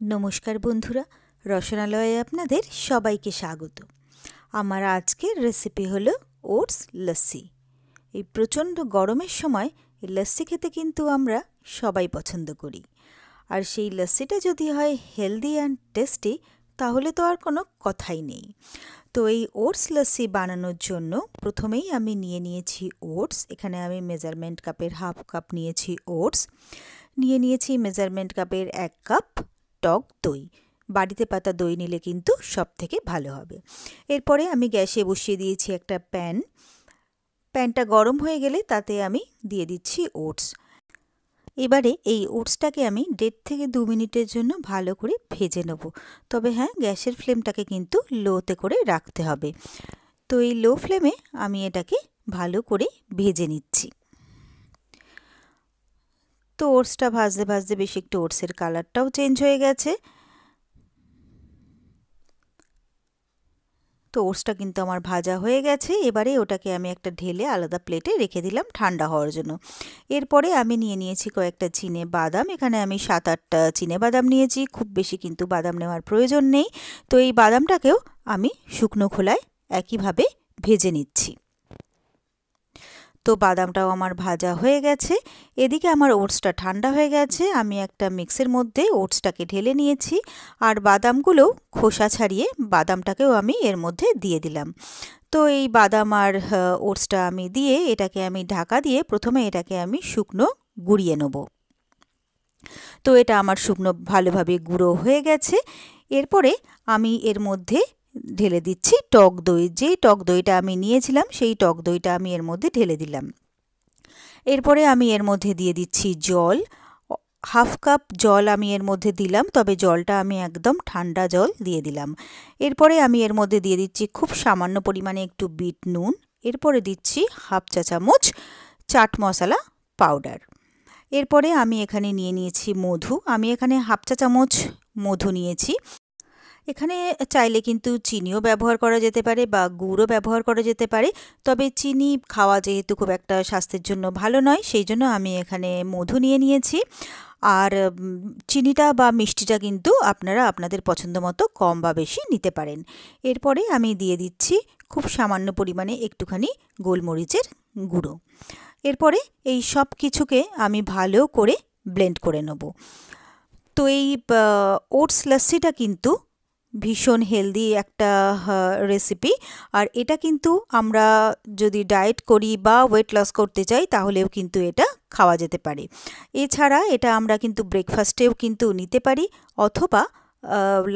নমস্কার বন্ধুরা, রসনালয়ে আপনাদের সবাইকে স্বাগত। আমার আজকের রেসিপি হলো ওটস লস্যি। এই প্রচণ্ড গরমের সময় এই লস্যি খেতে কিন্তু আমরা সবাই পছন্দ করি। আর সেই লস্যিটা যদি হয় হেলদি অ্যান্ড টেস্টি, তাহলে তো আর কোনো কথাই নেই। তো এই ওটস লস্যি বানানোর জন্য প্রথমেই আমি নিয়ে নিয়েছি ওটস। এখানে আমি মেজারমেন্ট কাপের হাফ কাপ নিয়েছি ওটস। নিয়েছি মেজারমেন্ট কাপের 1 কাপ টক দই। বাড়িতে পাতা দই নিলে কিন্তু সবথেকে ভালো হবে। এরপরে আমি গ্যাসে বসিয়ে দিয়েছি একটা প্যানটা গরম হয়ে গেলে তাতে আমি দিয়ে দিচ্ছি ওটস। এবারে এই ওটসটাকে আমি 1.5 থেকে 2 মিনিটের জন্য ভালো করে ভেজে নেব। তবে হ্যাঁ, গ্যাসের ফ্লেমটাকে কিন্তু লোতে করে রাখতে হবে। তো এই লো ফ্লেমে আমি এটাকে ভালো করে ভেজে নিচ্ছি। তো ওটসটা ভাজতে ভাজতে বেশ একটু ওটসের কালারটাও চেঞ্জ হয়ে গেছে। তো ওটসটা কিন্তু আমার ভাজা হয়ে গেছে। এবারে ওটাকে আমি একটা ঢেলে আলাদা প্লেটে রেখে দিলাম ঠান্ডা হওয়ার জন্য। এরপরে আমি নিয়েছি কয়েকটা চিনে বাদাম। এখানে আমি 7-8টা চিনে বাদাম নিয়েছি, খুব বেশি কিন্তু বাদাম নেওয়ার প্রয়োজন নেই। তো এই বাদামটাকেও আমি শুকনো খোলায় একইভাবে ভেজে নিচ্ছি। তো বাদামটাও আমার ভাজা হয়ে গেছে। এদিকে আমার ওটসটা ঠান্ডা হয়ে গেছে। আমি একটা মিক্সের মধ্যে ওটসটাকে ঢেলে নিয়েছি, আর বাদামগুলোও খোসা ছাড়িয়ে বাদামটাকেও আমি এর মধ্যে দিয়ে দিলাম। তো এই বাদাম আর ওটসটা আমি দিয়ে এটাকে আমি ঢাকা দিয়ে প্রথমে এটাকে আমি শুকনো গুঁড়িয়ে নেব। তো এটা আমার শুকনো ভালোভাবে গুঁড়ো হয়ে গেছে। এরপরে আমি এর মধ্যে ঢেলে দিচ্ছি টক দই। যেই টক দইটা আমি নিয়েছিলাম সেই টক দইটা আমি এর মধ্যে ঢেলে দিলাম। এরপরে আমি এর মধ্যে দিয়ে দিচ্ছি জল। হাফ কাপ জল আমি এর মধ্যে দিলাম, তবে জলটা আমি একদম ঠান্ডা জল দিয়ে দিলাম। এরপরে আমি এর মধ্যে দিয়ে দিচ্ছি খুব সামান্য পরিমাণে একটু বিট নুন। এরপরে দিচ্ছি হাফ চা চামচ চাট মশলা পাউডার। এরপরে আমি এখানে নিয়েছি মধু। আমি এখানে হাফ চা চামচ মধু নিয়েছি। এখানে চাইলে কিন্তু চিনিও ব্যবহার করা যেতে পারে বা গুড়ও ব্যবহার করা যেতে পারে, তবে চিনি খাওয়া যেহেতু খুব একটা স্বাস্থ্যের জন্য ভালো নয়, সেই জন্য আমি এখানে মধু নিয়েছি। আর চিনিটা বা মিষ্টিটা কিন্তু আপনারা আপনাদের পছন্দ মতো কম বা বেশি নিতে পারেন। এরপরে আমি দিয়ে দিচ্ছি খুব সামান্য পরিমাণে একটুখানি গোলমরিচের গুঁড়ো। এরপরে এই সব কিছুকে আমি ভালো করে ব্লেন্ড করে নেব। তো এই ওটস লস্যিটা কিন্তু ভীষণ হেলদি একটা রেসিপি। আর এটা কিন্তু আমরা যদি ডায়েট করি বা ওয়েট লস করতে চাই তাহলেও কিন্তু এটা খাওয়া যেতে পারে। এছাড়া এটা আমরা কিন্তু ব্রেকফাস্টেও কিন্তু নিতে পারি, অথবা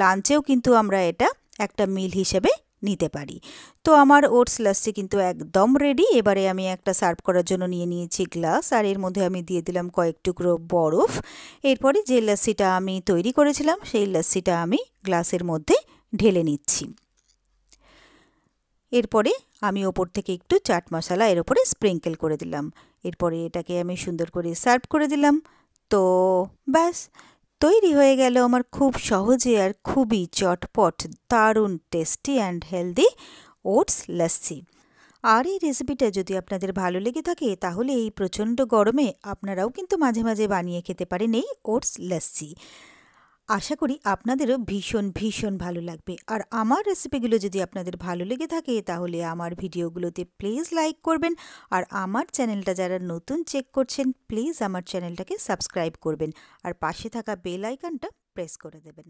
লাঞ্চেও কিন্তু আমরা এটা একটা মিল হিসেবে নিতে পারি। তো আমার ওটস লস্যি কিন্তু একদম রেডি। এবারে আমি একটা সার্ভ করার জন্য নিয়েছি গ্লাস, আর এর মধ্যে আমি দিয়ে দিলাম কয়েক টুকরো বরফ। এরপরে যে লস্যিটা আমি তৈরি করেছিলাম সেই লস্যিটা আমি গ্লাসের মধ্যে ঢেলে নিচ্ছি। এরপরে আমি ওপর থেকে একটু চাট মশলা এর উপরে স্প্রিঙ্কেল করে দিলাম। এরপরে এটাকে আমি সুন্দর করে সার্ভ করে দিলাম। তো ব্যাস, তৈরি হয়ে গেল আমার খুব সহজে আর খুবই চটপট দারুণ tasty and healthy oats lassi. আর এই রেসিপিটা যদি আপনাদের ভালো লেগে থাকে তাহলে এই প্রচণ্ড গরমে আপনারাও কিন্তু মাঝে মাঝে বানিয়ে খেতে পারেন এই ওটস লস্যি। আশা করি আপনাদেরও ভীষণ ভীষণ ভালো লাগবে। আর আমার রেসিপিগুলো যদি আপনাদের ভালো লেগে থাকে তাহলে আমার ভিডিওগুলোতে প্লিজ লাইক করবেন। আর আমার চ্যানেলটা যারা নতুন চেক করছেন প্লিজ আমার চ্যানেলটাকে সাবস্ক্রাইব করবেন, আর পাশে থাকা বেল আইকনটা প্রেস করে দেবেন।